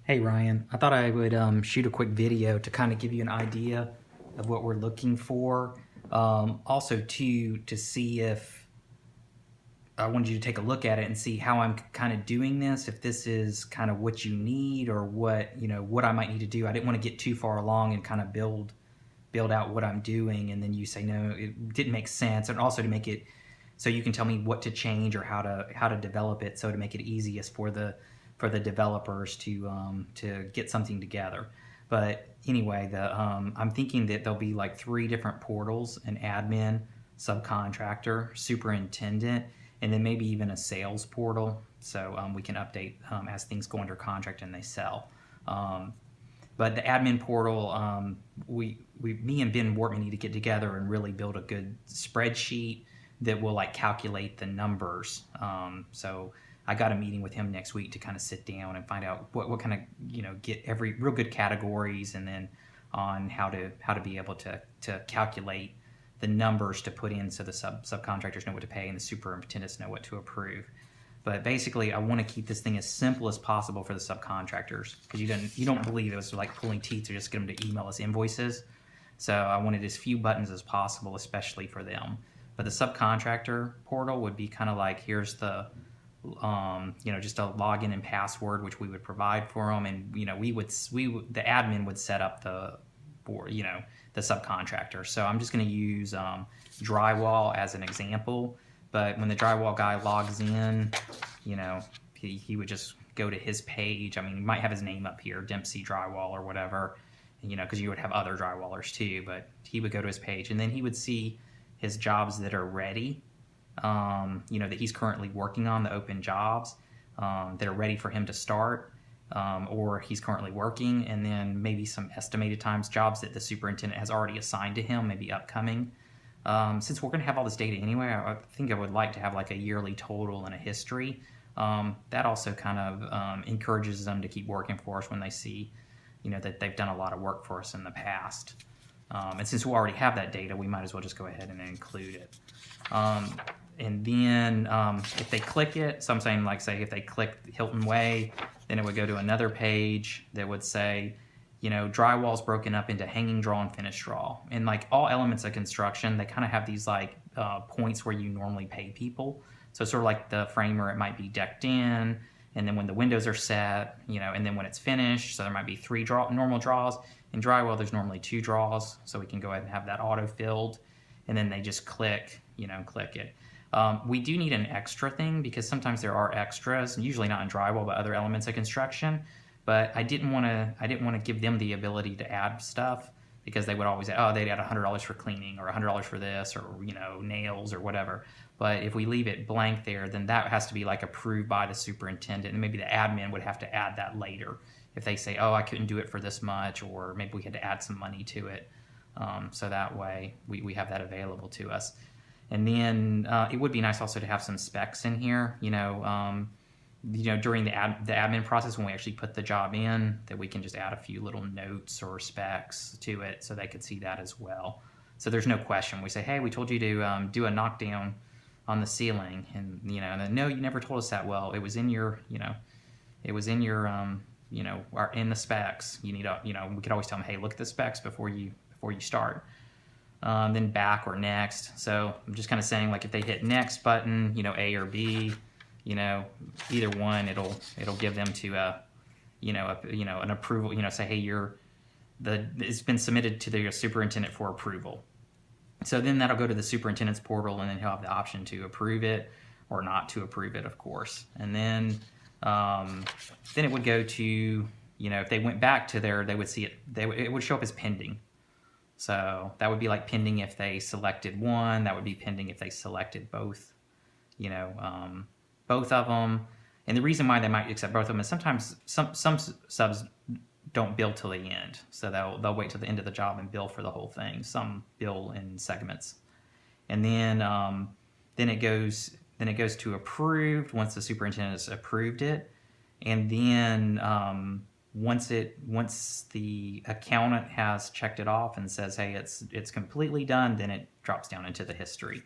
Hey Ryan, I thought I would shoot a quick video to kind of give you an idea of what we're looking for. Also, to see if I wanted you to take a look at it and see how I'm kind of doing this, if this is kind of what you need or what I might need to do. I didn't want to get too far along and kind of build out what I'm doing, and then you say no, it didn't make sense, and also to make it so you can tell me what to change or how to develop it, so to make it easiest for the developers to get something together. But anyway, I'm thinking that there'll be like three different portals: an admin, subcontractor, superintendent, and then maybe even a sales portal, so we can update as things go under contract and they sell. But the admin portal, me and Ben Wortman need to get together and really build a good spreadsheet that will like calculate the numbers. So I got a meeting with him next week to kind of sit down and find out what kind of get every real good categories, and then on how to be able to calculate the numbers to put in so the subcontractors know what to pay and the superintendents know what to approve. But basically, I want to keep this thing as simple as possible for the subcontractors, because you don't believe it was like pulling teeth to just get them to email us invoices. So I wanted as few buttons as possible, especially for them. But the subcontractor portal would be kind of like, here's the just a login and password which we would provide for them, and the admin would set up the subcontractor. So I'm just going to use Drywall as an example. But when the drywall guy logs in, he would just go to his page. I mean, he might have his name up here, Dempsey Drywall or whatever, because you would have other drywallers too. But he would go to his page, and then he would see his jobs that are ready, that he's currently working on, the open jobs that are ready for him to start, or he's currently working, and then maybe some estimated times, jobs that the superintendent has already assigned to him, maybe upcoming. Since we're going to have all this data anyway, I think I would like to have like a yearly total and a history. That also kind of encourages them to keep working for us when they see, that they've done a lot of work for us in the past. And since we already have that data, we might as well just go ahead and include it. And then if they click it, so I'm saying, like, say if they click Hilton Way, then it would go to another page that would say, drywall's broken up into hanging draw and finished draw. And like all elements of construction, they kind of have these like points where you normally pay people. So sort of like the framer, it might be decked in, and then when the windows are set, and then when it's finished, so there might be three normal draws. In drywall, there's normally two draws, so we can go ahead and have that auto-filled, and then they just click it. We do need an extra thing, because sometimes there are extras, usually not in drywall, but other elements of construction. But I didn't want to give them the ability to add stuff, because they would always say, oh, they'd add $100 for cleaning, or $100 for this, or nails or whatever. But if we leave it blank there, then that has to be like approved by the superintendent, and maybe the admin would have to add that later if they say, oh, I couldn't do it for this much, or maybe we had to add some money to it. So that way we have that available to us. And then it would be nice also to have some specs in here, during the admin process, when we actually put the job in, that we can just add a few little notes or specs to it so they could see that as well. So there's no question. We say, hey, we told you to do a knockdown on the ceiling, and and then, no, you never told us that. Well, it was in your, it was in your, in the specs. You need we could always tell them, hey, look at the specs before you start. Then back or next. So I'm just kind of saying, like, if they hit next button, A or B, either one, it'll give them to an approval. Say, hey, it's been submitted to the superintendent for approval. So then that'll go to the superintendent's portal, and then he'll have the option to approve it or not to approve it, of course. And then it would go to, if they went back to they would see it. It would show up as pending. So that would be like pending if they selected one. That would be pending if they selected both. Both of them. And the reason why they might accept both of them is sometimes some subs don't bill till the end, so they'll wait till the end of the job and bill for the whole thing. Some bill in segments, and then it goes to approved once the superintendent has approved it, and then once the accountant has checked it off and says, hey, it's completely done, then it drops down into the history.